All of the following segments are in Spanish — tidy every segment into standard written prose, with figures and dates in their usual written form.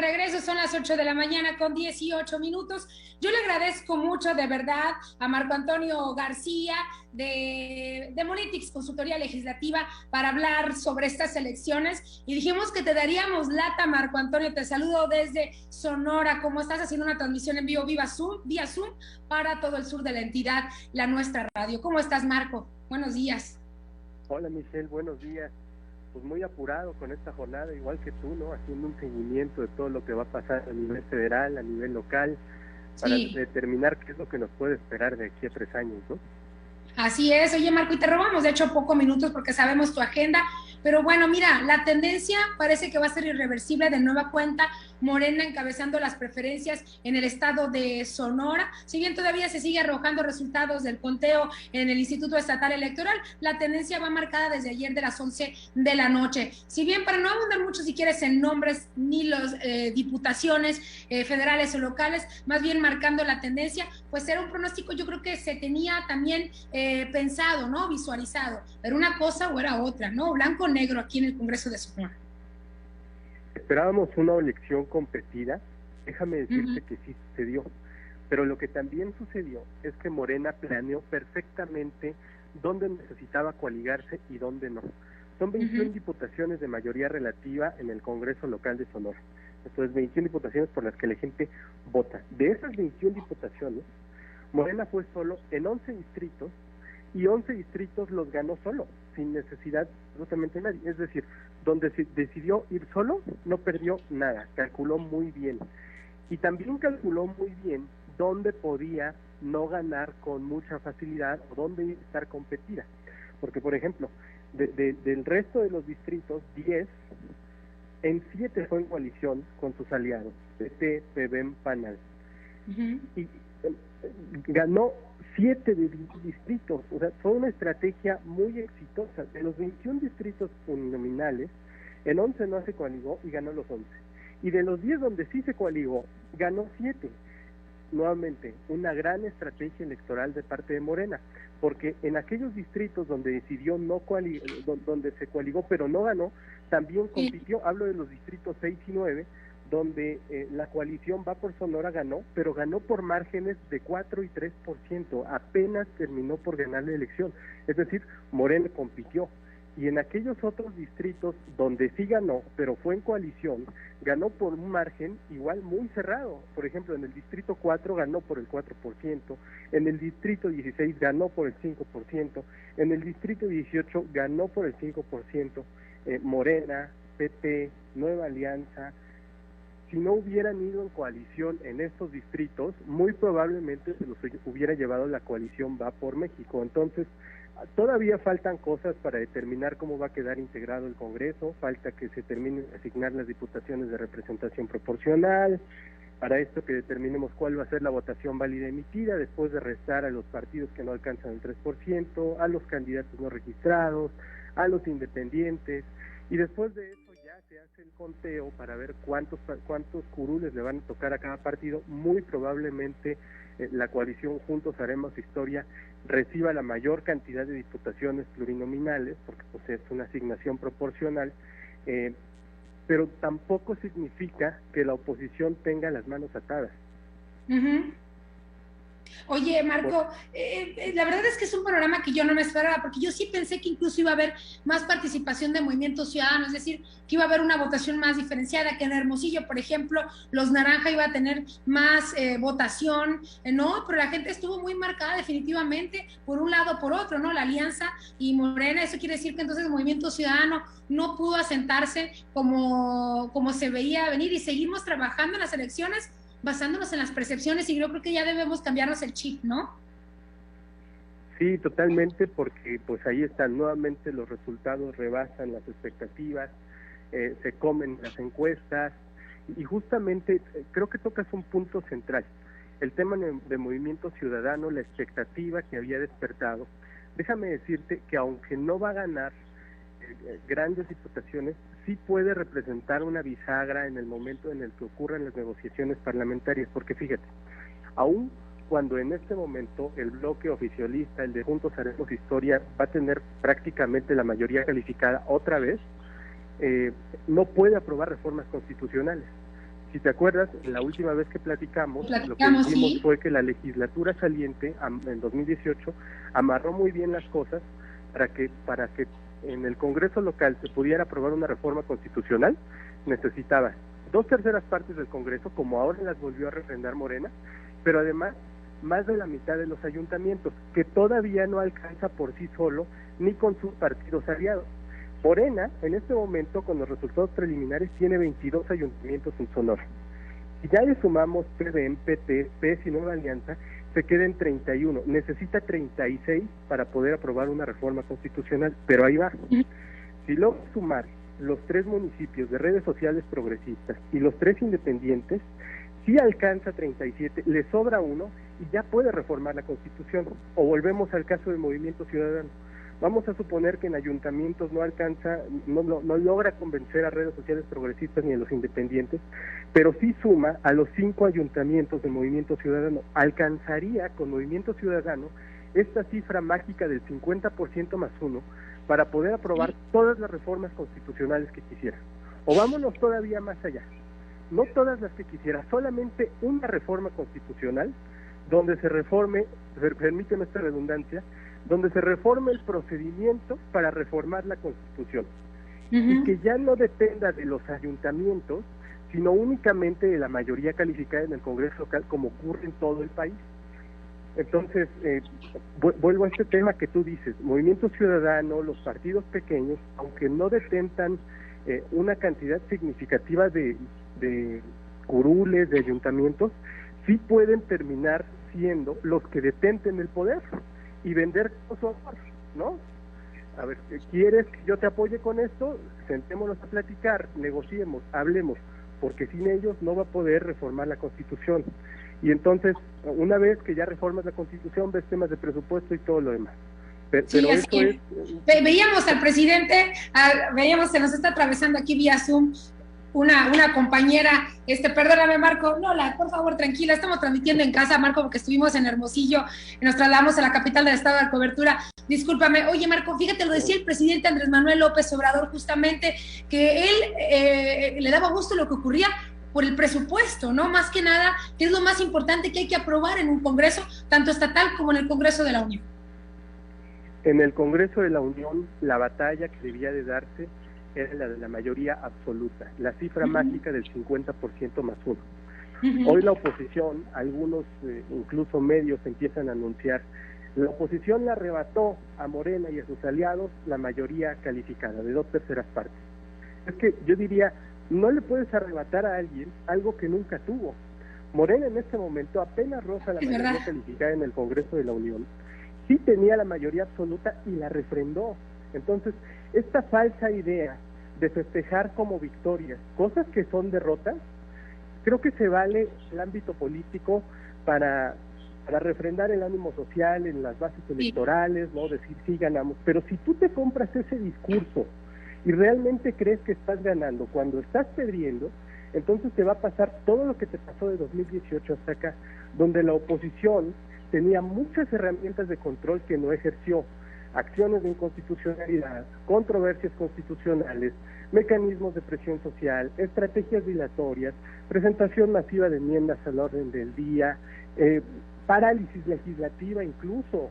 regreso, son las 8 de la mañana con 18 minutos. Yo le agradezco mucho, de verdad, a Marco Antonio García de Monetics, Consultoría Legislativa, para hablar sobre estas elecciones. Y dijimos que te daríamos lata, Marco Antonio. Te saludo desde Sonora. ¿Cómo estás? Haciendo una transmisión en vivo vía Zoom para todo el sur de la entidad, la nuestra radio. ¿Cómo estás, Marco? Buenos días. Hola, Michelle, buenos días. Pues muy apurado con esta jornada, igual que tú, ¿no? Haciendo un seguimiento de todo lo que va a pasar a nivel federal, a nivel local, para determinar qué es lo que nos puede esperar de aquí a 3 años, ¿no? Así es. Oye, Marco, y te robamos, de hecho, pocos minutos porque sabemos tu agenda, pero bueno, mira, la tendencia parece que va a ser irreversible. De nueva cuenta, Morena encabezando las preferencias en el estado de Sonora. Si bien todavía se sigue arrojando resultados del conteo en el Instituto Estatal Electoral, la tendencia va marcada desde ayer de las 11 de la noche. Si bien, para no abundar mucho, si quieres, en nombres ni los diputaciones federales o locales, más bien marcando la tendencia, pues era un pronóstico, yo creo que se tenía también pensado, ¿no? Visualizado, pero una cosa o era otra, ¿no? Blanco o negro aquí en el Congreso de Sonora. Esperábamos una elección competida, déjame decirte que sí sucedió, pero lo que también sucedió es que Morena planeó perfectamente dónde necesitaba coaligarse y dónde no. Son 21 diputaciones de mayoría relativa en el Congreso local de Sonora. Esto es 21 diputaciones por las que la gente vota. De esas 21 diputaciones, Morena fue solo en 11 distritos, y 11 distritos los ganó solo, sin necesidad absolutamente de nadie. Es decir, donde se decidió ir solo, no perdió nada, calculó muy bien. Y también calculó muy bien dónde podía no ganar con mucha facilidad o dónde estar competida. Porque, por ejemplo, del resto de los distritos, 10, en 7 fue en coalición con sus aliados, PT, PBM, PANAL. Y ganó 7 de distritos, o sea, fue una estrategia muy exitosa. De los 21 distritos uninominales, en 11 no se coaligó y ganó los 11. Y de los 10 donde sí se coaligó, ganó 7. Nuevamente, una gran estrategia electoral de parte de Morena, porque en aquellos distritos donde decidió no donde se coaligó pero no ganó, también compitió. Hablo de los distritos 6 y 9, donde la coalición Va por Sonora ganó, pero ganó por márgenes de 4 y 3%, apenas terminó por ganar la elección. Es decir, Morena compitió. Y en aquellos otros distritos donde sí ganó, pero fue en coalición, ganó por un margen igual muy cerrado. Por ejemplo, en el distrito 4 ganó por el 4%, en el distrito 16 ganó por el 5%, en el distrito 18 ganó por el 5%, Morena, PT, Nueva Alianza. Si no hubieran ido en coalición en estos distritos, muy probablemente se los hubiera llevado la coalición Va por México. Entonces, todavía faltan cosas para determinar cómo va a quedar integrado el Congreso, falta que se terminen de asignar las diputaciones de representación proporcional, para esto que determinemos cuál va a ser la votación válida emitida, después de restar a los partidos que no alcanzan el 3%, a los candidatos no registrados, a los independientes, y después de eso ya se hace el conteo para ver cuántos curules le van a tocar a cada partido. Muy probablemente la coalición Juntos Haremos Historia reciba la mayor cantidad de diputaciones plurinominales, porque pues es una asignación proporcional, pero tampoco significa que la oposición tenga las manos atadas. Oye, Marco, la verdad es que es un panorama que yo no me esperaba, porque yo sí pensé que incluso iba a haber más participación de Movimiento Ciudadano, es decir, que iba a haber una votación más diferenciada, que en Hermosillo, por ejemplo, los Naranja iba a tener más votación, no, pero la gente estuvo muy marcada definitivamente, por un lado o por otro, ¿no? La Alianza y Morena. Eso quiere decir que entonces el Movimiento Ciudadano no pudo asentarse como se veía venir, y seguimos trabajando en las elecciones basándonos en las percepciones, y yo creo que ya debemos cambiarnos el chip, ¿no? Sí, totalmente, porque pues ahí están nuevamente, los resultados rebasan las expectativas, se comen las encuestas, y justamente creo que tocas un punto central, el tema de Movimiento Ciudadano, la expectativa que había despertado. Déjame decirte que aunque no va a ganar grandes diputaciones, sí puede representar una bisagra en el momento en el que ocurran las negociaciones parlamentarias, porque fíjate, aún cuando en este momento el bloque oficialista, el de Juntos Haremos Historia, va a tener prácticamente la mayoría calificada otra vez, no puede aprobar reformas constitucionales. Si te acuerdas, la última vez que platicamos lo que dijimos sí, fue que la legislatura saliente en 2018 amarró muy bien las cosas para que en el Congreso local se pudiera aprobar una reforma constitucional. Necesitaba 2/3 partes del Congreso, como ahora las volvió a refrendar Morena, pero además más de la mitad de los ayuntamientos, que todavía no alcanza por sí solo ni con sus partidos aliados. Morena, en este momento, con los resultados preliminares, tiene 22 ayuntamientos en Sonora. Si ya le sumamos PDM, PT, PES y Nueva Alianza, se queda en 31. Necesita 36 para poder aprobar una reforma constitucional, pero ahí va. Si logra sumar los 3 municipios de redes sociales progresistas y los 3 independientes, sí alcanza 37, le sobra uno y ya puede reformar la Constitución. O volvemos al caso del Movimiento Ciudadano. Vamos a suponer que en ayuntamientos no alcanza, no logra convencer a redes sociales progresistas ni a los independientes, pero sí suma a los 5 ayuntamientos del Movimiento Ciudadano. Alcanzaría con Movimiento Ciudadano esta cifra mágica del 50% más 1 para poder aprobar todas las reformas constitucionales que quisiera. O vámonos todavía más allá. No todas las que quisiera, solamente una reforma constitucional donde se reforme, permíteme esta redundancia, donde se reforme el procedimiento para reformar la Constitución, y que ya no dependa de los ayuntamientos, sino únicamente de la mayoría calificada en el Congreso local, como ocurre en todo el país. Entonces, vuelvo a este tema que tú dices, Movimiento Ciudadano, los partidos pequeños, aunque no detentan una cantidad significativa de curules, de ayuntamientos, sí pueden terminar siendo los que detenten el poder y vender cosas, ¿no? A ver, ¿quieres que yo te apoye con esto? Sentémonos a platicar, negociemos, hablemos, porque sin ellos no va a poder reformar la Constitución. Y entonces, una vez que ya reformas la Constitución, ves temas de presupuesto y todo lo demás. Pero sí, eso es... Veíamos al presidente, se nos está atravesando aquí vía Zoom una compañera, perdóname Marco, no, por favor, tranquila, estamos transmitiendo en casa, Marco, porque estuvimos en Hermosillo y nos trasladamos a la capital del estado de cobertura, discúlpame. Oye Marco, fíjate, lo decía el presidente Andrés Manuel López Obrador justamente, que él le daba gusto lo que ocurría por el presupuesto, ¿no? Más que nada, que es lo más importante que hay que aprobar en un Congreso, tanto estatal como en el Congreso de la Unión. En el Congreso de la Unión, la batalla que debía de darse era la de la mayoría absoluta, la cifra mágica del 50% más 1. Hoy la oposición, algunos incluso medios empiezan a anunciar, la oposición le arrebató a Morena y a sus aliados la mayoría calificada, de 2/3 partes. Es que yo diría, no le puedes arrebatar a alguien algo que nunca tuvo. Morena en este momento apenas roza la mayoría calificada en el Congreso de la Unión, sí tenía la mayoría absoluta y la refrendó. Entonces, esta falsa idea de festejar como victorias cosas que son derrotas, creo que se vale el ámbito político para refrendar el ánimo social en las bases electorales, ¿no? Decir sí ganamos, pero si tú te compras ese discurso y realmente crees que estás ganando cuando estás perdiendo, entonces te va a pasar todo lo que te pasó de 2018 hasta acá, donde la oposición tenía muchas herramientas de control que no ejerció, acciones de inconstitucionalidad, controversias constitucionales, mecanismos de presión social, estrategias dilatorias, presentación masiva de enmiendas al orden del día, parálisis legislativa incluso.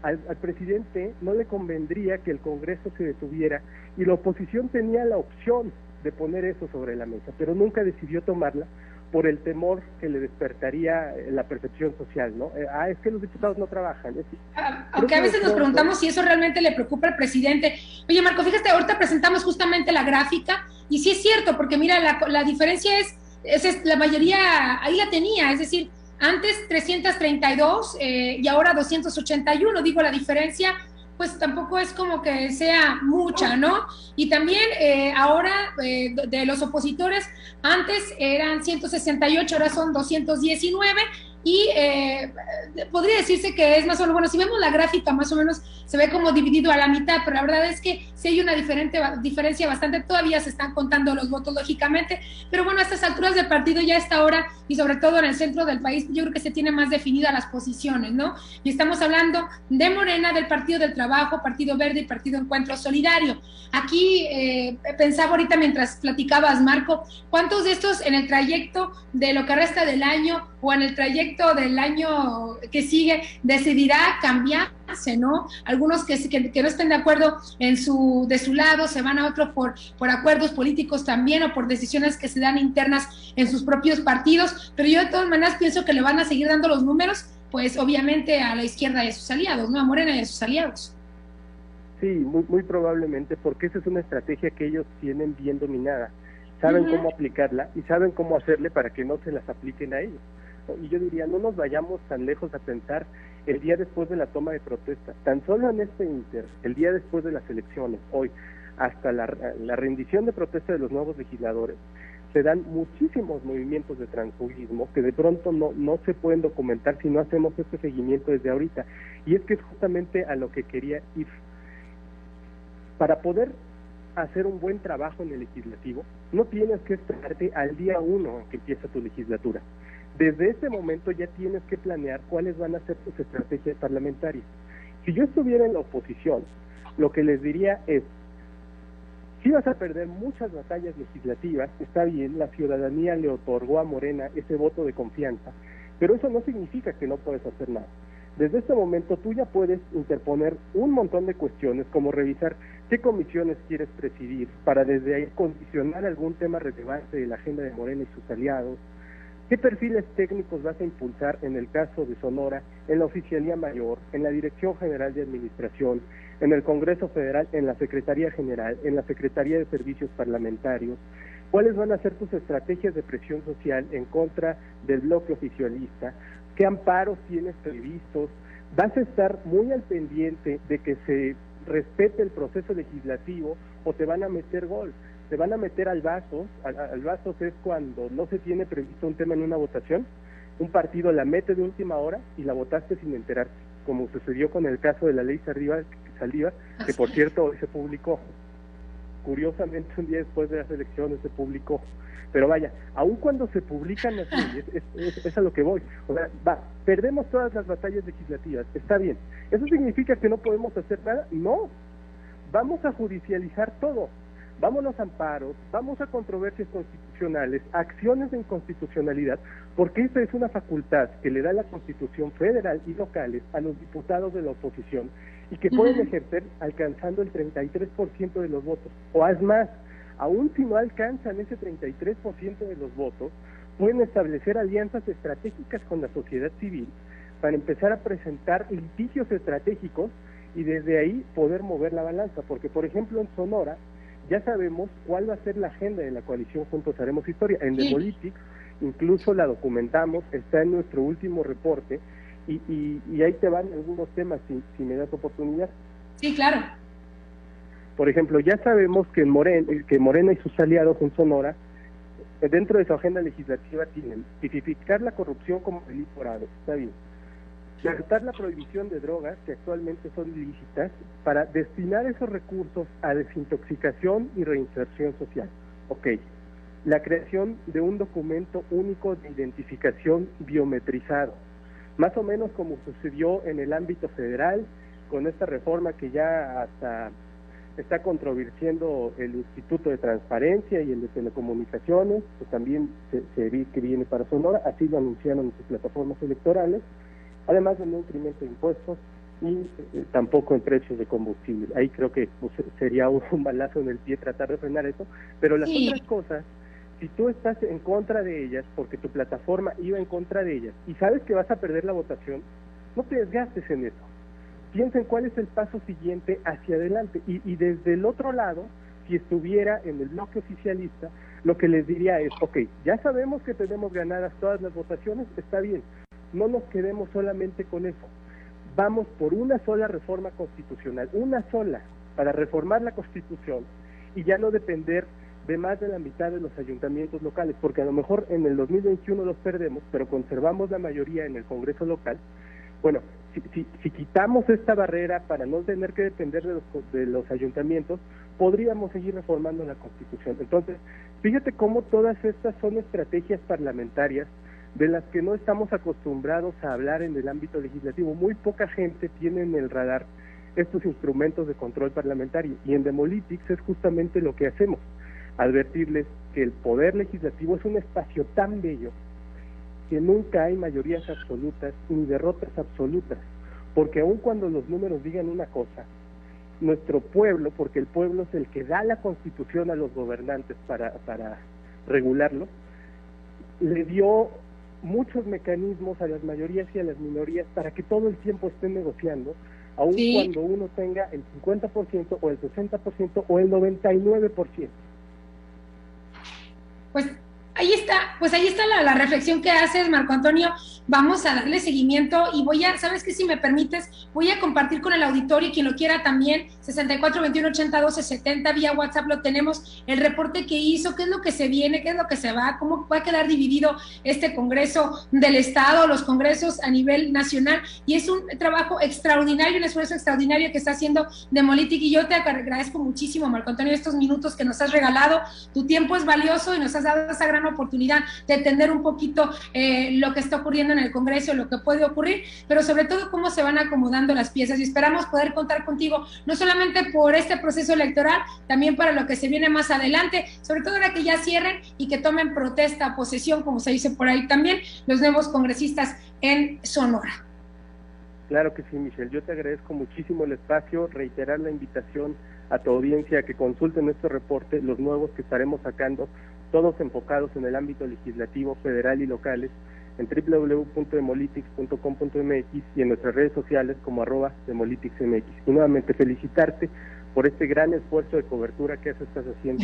Al presidente no le convendría que el Congreso se detuviera y la oposición tenía la opción de poner eso sobre la mesa, pero nunca decidió tomarla por el temor que le despertaría la percepción social, ¿no? Es que los diputados no trabajan. Aunque a veces nos preguntamos si eso realmente le preocupa al presidente. Oye, Marco, fíjate, ahorita presentamos justamente la gráfica, y sí es cierto, porque mira, la diferencia es la mayoría, ahí la tenía, es decir, antes 332 y ahora 281, digo, la diferencia pues tampoco es como que sea mucha, ¿no? Y también ahora de los opositores, antes eran 168, ahora son 219, y podría decirse que es más o menos, bueno, si vemos la gráfica más o menos se ve como dividido a la mitad, pero la verdad es que sí hay una diferencia bastante, todavía se están contando los votos lógicamente, pero bueno, a estas alturas del partido ya a esta hora y sobre todo en el centro del país yo creo que se tiene más definidas las posiciones, ¿no? Y estamos hablando de Morena, del Partido del Trabajo, Partido Verde y Partido Encuentro Solidario. Aquí pensaba ahorita mientras platicabas, Marco, ¿cuántos de estos en el trayecto de lo que resta del año o en el trayecto del año que sigue decidirá cambiarse, ¿no? Algunos que no estén de acuerdo de su lado se van a otro por acuerdos políticos también o por decisiones que se dan internas en sus propios partidos, pero yo de todas maneras pienso que le van a seguir dando los números, pues obviamente a la izquierda y a sus aliados, ¿no? A Morena y a sus aliados. Sí, muy probablemente, porque esa es una estrategia que ellos tienen bien dominada. Saben cómo aplicarla y saben cómo hacerle para que no se las apliquen a ellos. Y yo diría, no nos vayamos tan lejos a pensar el día después de la toma de protesta. Tan solo en este inter, el día después de las elecciones, hoy, hasta la rendición de protesta de los nuevos legisladores, se dan muchísimos movimientos de transfugismo que de pronto no se pueden documentar si no hacemos este seguimiento desde ahorita. Y es que es justamente a lo que quería ir. Para poder hacer un buen trabajo en el legislativo, no tienes que esperarte al día 1 en que empieza tu legislatura. Desde ese momento ya tienes que planear cuáles van a ser tus estrategias parlamentarias. Si yo estuviera en la oposición, lo que les diría es, si vas a perder muchas batallas legislativas, está bien, la ciudadanía le otorgó a Morena ese voto de confianza, pero eso no significa que no puedes hacer nada. Desde este momento tú ya puedes interponer un montón de cuestiones, como revisar qué comisiones quieres presidir, para desde ahí condicionar algún tema relevante de la agenda de Morena y sus aliados, qué perfiles técnicos vas a impulsar en el caso de Sonora, en la Oficialía Mayor, en la Dirección General de Administración, en el Congreso Federal, en la Secretaría General, en la Secretaría de Servicios Parlamentarios, cuáles van a ser tus estrategias de presión social en contra del bloque oficialista, qué amparos tienes previstos, vas a estar muy al pendiente de que se respete el proceso legislativo o te van a meter gol, te van a meter al vaso es cuando no se tiene previsto un tema en una votación, un partido la mete de última hora y la votaste sin enterarte, como sucedió con el caso de la ley Saldívar, que por cierto hoy se publicó, curiosamente un día después de las elecciones se publicó. Pero vaya, aun cuando se publican las leyes, es a lo que voy. O sea, perdemos todas las batallas legislativas, está bien. ¿Eso significa que no podemos hacer nada? No. Vamos a judicializar todo. Vámonos a amparos, vamos a controversias constitucionales, acciones de inconstitucionalidad, porque esta es una facultad que le da la Constitución federal y locales a los diputados de la oposición y que pueden ejercer alcanzando el 33% de los votos. O haz más, aún si no alcanzan ese 33% de los votos, pueden establecer alianzas estratégicas con la sociedad civil para empezar a presentar litigios estratégicos y desde ahí poder mover la balanza, porque por ejemplo en Sonora ya sabemos cuál va a ser la agenda de la coalición Juntos Haremos Historia. En The Politics incluso la documentamos, está en nuestro último reporte y ahí te van algunos temas si me das oportunidad. Sí, claro. Por ejemplo, ya sabemos que Morena y sus aliados en Sonora, dentro de su agenda legislativa, tienen tipificar la corrupción como delito grave, está bien. Tratar la prohibición de drogas, que actualmente son ilícitas, para destinar esos recursos a desintoxicación y reinserción social. Ok. La creación de un documento único de identificación biometrizado, más o menos como sucedió en el ámbito federal, con esta reforma que ya hasta está controvirtiendo el Instituto de Transparencia y el de Telecomunicaciones, que también se ve que viene para Sonora, así lo anunciaron en sus plataformas electorales, además de no incremento de impuestos y tampoco en precios de combustible. Ahí creo que sería un balazo en el pie tratar de frenar eso, pero las otras cosas, si tú estás en contra de ellas, porque tu plataforma iba en contra de ellas, y sabes que vas a perder la votación, no te desgastes en eso. Piensa en cuál es el paso siguiente hacia adelante, y desde el otro lado, si estuviera en el bloque oficialista, lo que les diría es, ok, ya sabemos que tenemos ganadas todas las votaciones, está bien, no nos quedemos solamente con eso, vamos por una sola reforma constitucional, una sola, para reformar la Constitución, y ya no depender de más de la mitad de los ayuntamientos locales, porque a lo mejor en el 2021 los perdemos, pero conservamos la mayoría en el Congreso local. Bueno, si quitamos esta barrera para no tener que depender de los ayuntamientos, podríamos seguir reformando la Constitución. Entonces, fíjate cómo todas estas son estrategias parlamentarias de las que no estamos acostumbrados a hablar en el ámbito legislativo. Muy poca gente tiene en el radar estos instrumentos de control parlamentario, y en Demolitics es justamente lo que hacemos, advertirles que el poder legislativo es un espacio tan bello que nunca hay mayorías absolutas ni derrotas absolutas, porque aun cuando los números digan una cosa, nuestro pueblo, porque el pueblo es el que da la Constitución a los gobernantes para regularlo, le dio muchos mecanismos a las mayorías y a las minorías para que todo el tiempo estén negociando, aun cuando uno tenga el 50% o el 60% o el 99%. Pues ahí está la reflexión que haces, Marco Antonio. Vamos a darle seguimiento y ¿sabes qué? Si me permites, voy a compartir con el auditorio y quien lo quiera también, 64 21 80 12 70, vía WhatsApp lo tenemos, el reporte que hizo, qué es lo que se viene, qué es lo que se va, cómo va a quedar dividido este Congreso del Estado, los congresos a nivel nacional, y es un trabajo extraordinario, un esfuerzo extraordinario que está haciendo Demolitic, y yo te agradezco muchísimo, Marco Antonio, estos minutos que nos has regalado. Tu tiempo es valioso y nos has dado esa gran oportunidad de entender un poquito lo que está ocurriendo en el Congreso, lo que puede ocurrir, pero sobre todo cómo se van acomodando las piezas, y esperamos poder contar contigo, no solamente por este proceso electoral, también para lo que se viene más adelante, sobre todo ahora que ya cierren y que tomen protesta, posesión, como se dice por ahí también, los nuevos congresistas en Sonora. Claro que sí, Michelle, yo te agradezco muchísimo el espacio, reiterar la invitación a tu audiencia a que consulten este reporte, los nuevos que estaremos sacando, todos enfocados en el ámbito legislativo, federal y locales, en www.demolitics.com.mx y en nuestras redes sociales como @demoliticsmx. Y nuevamente felicitarte por este gran esfuerzo de cobertura que has estado haciendo.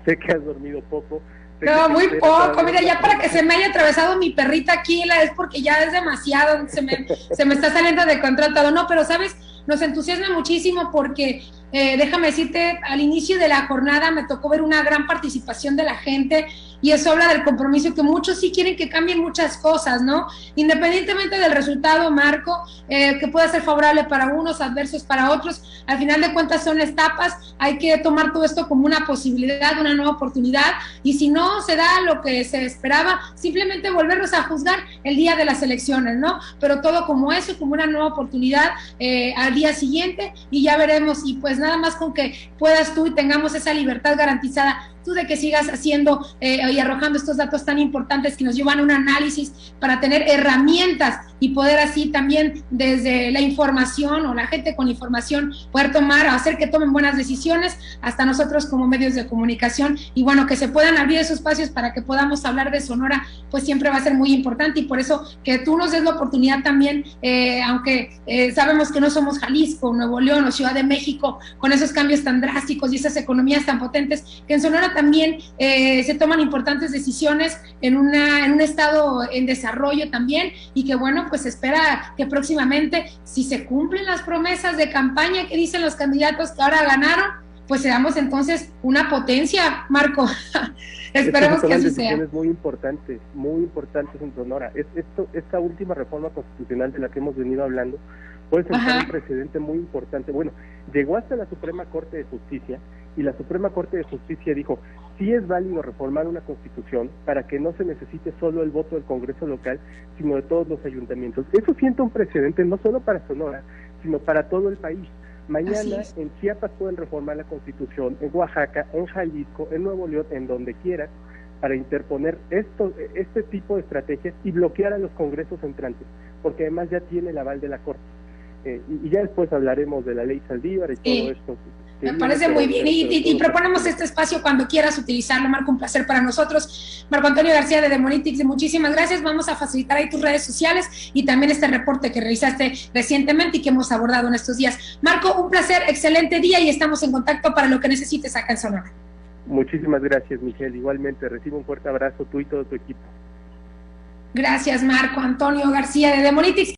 Sé que has dormido poco. No, muy poco. Mira, ya para que se me haya atravesado mi perrita aquí, es porque ya es demasiado, se me está saliendo de control todo. No, pero ¿sabes? Nos entusiasma muchísimo porque, déjame decirte, al inicio de la jornada me tocó ver una gran participación de la gente, y eso habla del compromiso, que muchos sí quieren que cambien muchas cosas, ¿no? Independientemente del resultado, Marco, que pueda ser favorable para unos, adversos para otros, al final de cuentas son etapas, hay que tomar todo esto como una posibilidad, una nueva oportunidad, y si no se da lo que se esperaba, simplemente volvernos a juzgar el día de las elecciones, ¿no? Pero todo como eso, como una nueva oportunidad al día siguiente, y ya veremos. Y pues nada más con que puedas tú y tengamos esa libertad garantizada, tú, de que sigas haciendo y arrojando estos datos tan importantes que nos llevan a un análisis para tener herramientas y poder así también desde la información, o la gente con información, poder tomar o hacer que tomen buenas decisiones, hasta nosotros como medios de comunicación, y bueno, que se puedan abrir esos espacios para que podamos hablar de Sonora, pues siempre va a ser muy importante, y por eso que tú nos des la oportunidad también, aunque sabemos que no somos Jalisco, Nuevo León o Ciudad de México, con esos cambios tan drásticos y esas economías tan potentes, que en Sonora también se toman importantes decisiones en un estado en desarrollo también, y que bueno, pues espera que próximamente, si se cumplen las promesas de campaña que dicen los candidatos que ahora ganaron, pues seamos entonces una potencia, Marco. Esperemos que así sea. Muy importantes en Sonora. Esta última reforma constitucional de la que hemos venido hablando puede sentar un precedente muy importante. Bueno, llegó hasta la Suprema Corte de Justicia, y la Suprema Corte de Justicia dijo: sí es válido reformar una constitución para que no se necesite solo el voto del Congreso local, sino de todos los ayuntamientos. Eso sienta un precedente no solo para Sonora, sino para todo el país. Mañana en Chiapas pueden reformar la Constitución, en Oaxaca, en Jalisco, en Nuevo León, en donde quieras, para interponer este tipo de estrategias y bloquear a los congresos entrantes, porque además ya tiene el aval de la Corte. Y ya después hablaremos de la ley Saldívar y todo esto. Me parece muy bien, y proponemos este espacio cuando quieras utilizarlo, Marco, un placer para nosotros. Marco Antonio García de Demolitics, muchísimas gracias. Vamos a facilitar ahí tus redes sociales y también este reporte que realizaste recientemente y que hemos abordado en estos días. Marco, un placer, excelente día, y estamos en contacto para lo que necesites acá en Sonora. Muchísimas gracias, Michelle. Igualmente, recibe un fuerte abrazo tú y todo tu equipo. Gracias, Marco Antonio García de Demolitics.